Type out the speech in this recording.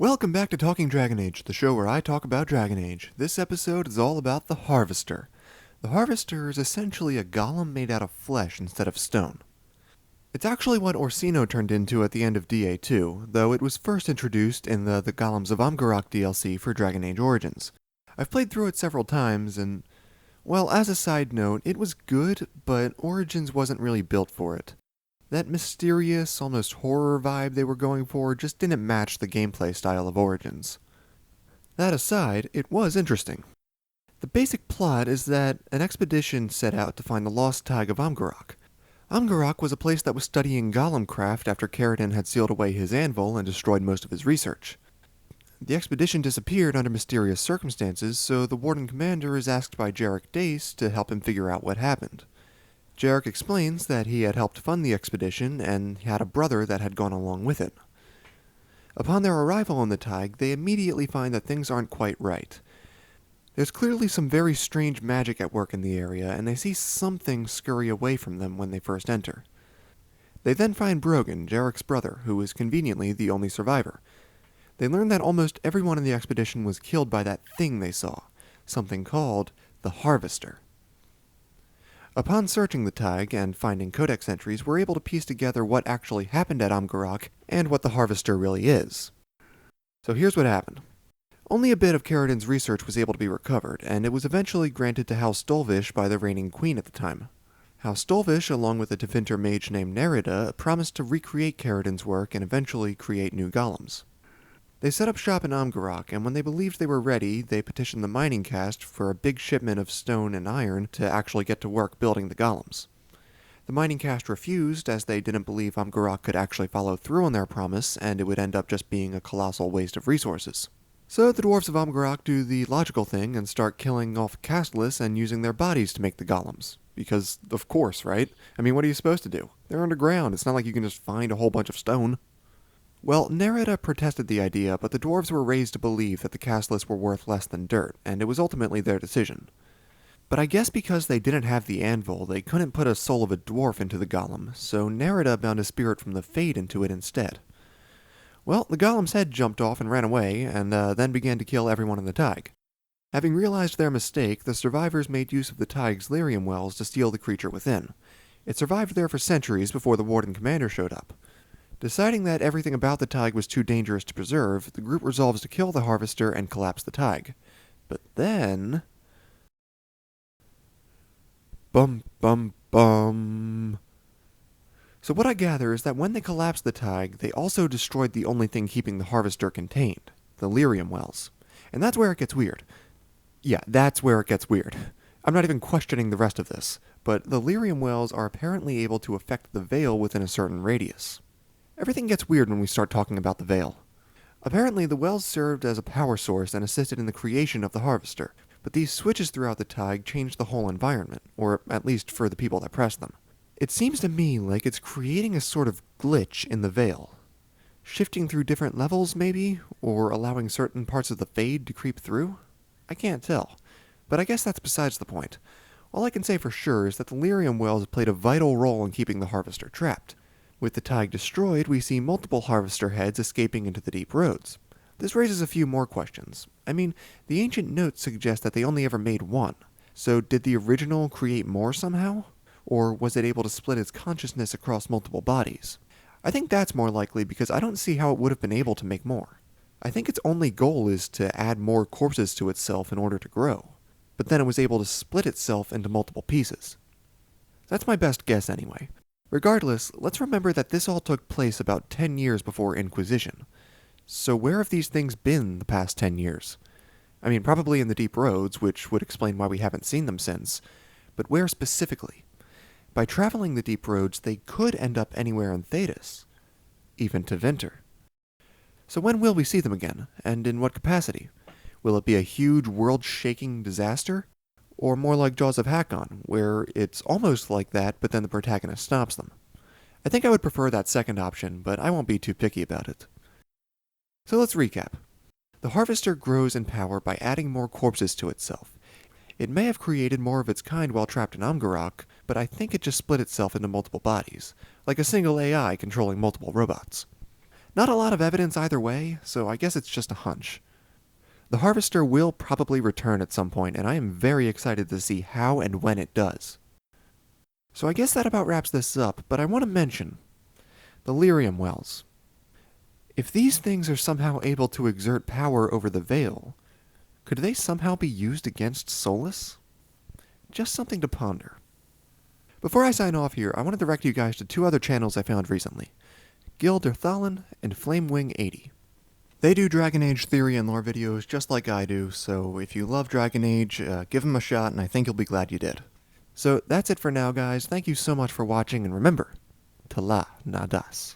Welcome back to Talking Dragon Age, the show where I talk about Dragon Age. This episode is all about the Harvester. The Harvester is essentially a golem made out of flesh instead of stone. It's actually what Orsino turned into at the end of DA2, though it was first introduced in the Golems of Amgarrak DLC for Dragon Age Origins. I've played through it several times, and, well, as a side note, it was good, but Origins wasn't really built for it. That mysterious, almost horror vibe they were going for just didn't match the gameplay style of Origins. That aside, it was interesting. The basic plot is that an expedition set out to find the lost tag of Amgarrak. Amgarrak was a place that was studying golem craft after Careless had sealed away his anvil and destroyed most of his research. The expedition disappeared under mysterious circumstances, so the Warden-Commander is asked by Dace to help him figure out what happened. Jarek explains that he had helped fund the expedition and had a brother that had gone along with it. Upon their arrival on the Tig, they immediately find that things aren't quite right. There's clearly some very strange magic at work in the area, and they see something scurry away from them when they first enter. They then find Brogan, Jarek's brother, who is conveniently the only survivor. They learn that almost everyone in the expedition was killed by that thing they saw, something called the Harvester. Upon searching the Tig and finding codex entries, we're able to piece together what actually happened at Amgarrak and what the Harvester really is. So here's what happened. Only a bit of Carradin's research was able to be recovered, and it was eventually granted to House Stolvish by the reigning queen at the time. House Stolvish, along with a Tevinter mage named Nerida, promised to recreate Carradin's work and eventually create new golems. They set up shop in Amgarrak, and when they believed they were ready, they petitioned the mining caste for a big shipment of stone and iron to actually get to work building the golems. The mining caste refused, as they didn't believe Amgarrak could actually follow through on their promise, and it would end up just being a colossal waste of resources. So the dwarves of Amgarrak do the logical thing and start killing off careless and using their bodies to make the golems. Because, of course, right? I mean, what are you supposed to do? They're underground, it's not like you can just find a whole bunch of stone. Well, Nerida protested the idea, but the dwarves were raised to believe that the careless were worth less than dirt, and it was ultimately their decision. But I guess because they didn't have the anvil, they couldn't put a soul of a dwarf into the golem, so Nerida bound a spirit from the Fade into it instead. Well, the golem's head jumped off and ran away, and then began to kill everyone in the Tig. Having realized their mistake, the survivors made use of the Tig's Lium wells to steal the creature within. It survived there for centuries before the Warden-Commander showed up. Deciding that everything about the Tig was too dangerous to preserve, the group resolves to kill the Harvester and collapse the Tig. But then... Bum bum bum. So what I gather is that when they collapsed the Tig, they also destroyed the only thing keeping the Harvester contained, the Lium wells. And that's where it gets weird. Yeah, that's where it gets weird. I'm not even questioning the rest of this, but the Lium wells are apparently able to affect the Veil within a certain radius. Everything gets weird when we start talking about the Veil. Apparently, the wells served as a power source and assisted in the creation of the Harvester, but these switches throughout the Tig changed the whole environment, or at least for the people that press them. It seems to me like it's creating a sort of glitch in the Veil. Shifting through different levels, maybe? Or allowing certain parts of the Fade to creep through? I can't tell, but I guess that's besides the point. All I can say for sure is that the Lium wells played a vital role in keeping the Harvester trapped. With the Tig destroyed, we see multiple Harvester heads escaping into the deep roads. This raises a few more questions. I mean, the ancient notes suggest that they only ever made one. So did the original create more somehow? Or was it able to split its consciousness across multiple bodies? I think that's more likely because I don't see how it would have been able to make more. I think its only goal is to add more corpses to itself in order to grow. But then it was able to split itself into multiple pieces. That's my best guess anyway. Regardless, let's remember that this all took place about 10 years before Inquisition. So where have these things been the past 10 years? I mean, probably in the deep roads, which would explain why we haven't seen them since. But where specifically? By traveling the deep roads, they could end up anywhere in Thedas. Even Tevinter. So when will we see them again, and in what capacity? Will it be a huge world-shaking disaster? Or more like Jaws of Hakon, where it's almost like that, but then the protagonist stops them. I think I would prefer that second option, but I won't be too picky about it. So let's recap. The Harvester grows in power by adding more corpses to itself. It may have created more of its kind while trapped in Amgarrak, but I think it just split itself into multiple bodies, like a single AI controlling multiple robots. Not a lot of evidence either way, so I guess it's just a hunch. The Harvester will probably return at some point, and I am very excited to see how and when it does. So I guess that about wraps this up, but I want to mention the Lium wells. If these things are somehow able to exert power over the Veil, could they somehow be used against Solus? Just something to ponder. Before I sign off here, I want to direct you guys to two other channels I found recently, Gilderthalin and Flamewing80. They do Dragon Age theory and lore videos just like I do, so if you love Dragon Age, give them a shot and I think you'll be glad you did. So that's it for now, guys. Thank you so much for watching, and remember, Tala Nadas.